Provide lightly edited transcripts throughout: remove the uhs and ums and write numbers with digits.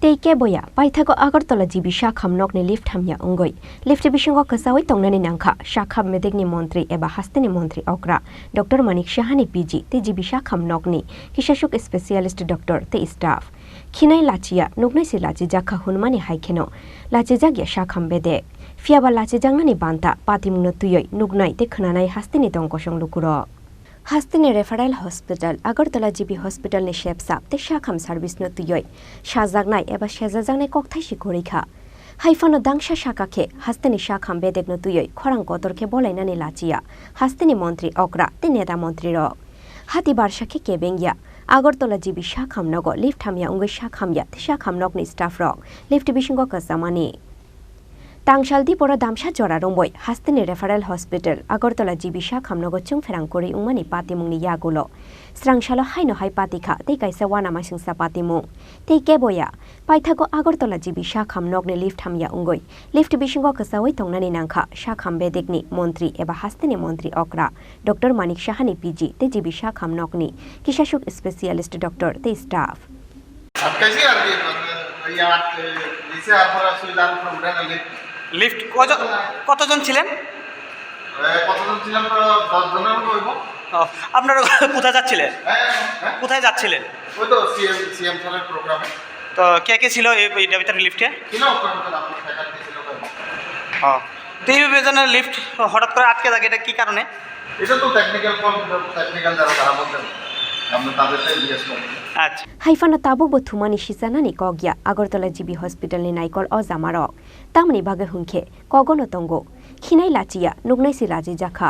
Take boya, Paithago Agartala Jibi Sakham Nokni lift Hamya wngwi. Lift Bisingo Kasawi Tongnani Nangka, Sakham Medegni Montri Eba Hasteni Montri Okra, Dr. Manik Shahani PG, Te Jibi Sakham Nokni, Kishashuk Specialist Doctor, Te Staff. Kinai Lachia, Nokni si Lachi Jaka Hunmani Haikeno, Lachi Jagia Sakham Bede. Fiaba Lachi Jangani Banta, Patim Nutuyoi, Nugnai, Te Kunanai Hasteni Tonkosong Lukuro. Hastini Referral Hospital, Agartala GB Hospital ni Shepsap, Te Sakham Service no Tuyoi, Shazagnai Eba Shazazagne Koktashi Korika. Haifano Dangsha Shakake, Hastini Sakham Bedek no Tuyoi, Khorang Kotorke Bolainani Lachia, Hastini Montri Okra, Te Neda Montri Ro. Hati Barshake Kebengya, Agartala GB Sakham Nogo, Lift Hamya wngwi Sakhamya, Te Sakham Nokni Staff Ro, Lift Bisingo Kasamani. Tangshaldi pora damsha jora romboi Hastini Referral Hospital Agartala GB Sakham nogo chung ferangkori ungmani patimungni yagulo Srangsalo haino hai patika te kaisa wana masingsa patimung te keboya Paithago Agartala GB Sakham nogni lift Hamya wngwi lift Bisingo kasawi tongnani nangkha Sakham bedekni Montri eba Hastini Montri Okra Dr. Manik Shahani PG te GB Sakham nogni Kishashuk Specialist Doctor te Staff lift কতজন ছিলেন? আপনারা কোথায় যাচ্ছিলেন? কোথায় যাচ্ছিলেন? ওই তো CM স্যারের প্রোগ্রামে। তো কে কে ছিল এই ভিতরে লিফটে? ছিল আপনার ফ্যাকাল্টি ছিল। হ্যাঁ, তো এইভাবে যেন লিফট হঠাৎ করে আটকে থাকে, এটা কি কারণে? এটা তো টেকনিক্যাল যারা বলতেন আমরা তাদেরটাই জিজ্ঞেস করব। আচ্ছা, হাইফানা তাবু বথুমানি শিসানানি কগিয়া আগরতলা জিবি হসপিটাল নি নাইকল অজামারক তামনি বাগে হুনখে কগনতঙ্গ খিনাই লাচিয়া নুগনাইসি লাজি জাখা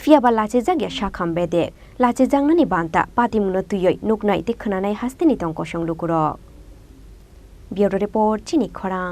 ফিয়াবা লাচে জাগিয়া সাখাম বেদে লাচে জাংনানি বান্তা পাতিমুনো তুইয় নুগনাই দেখনানাই হাস্তিনি তঙ্ক সংলুকুর। ব্যুরো রিপোর্ট চিনি খরাং।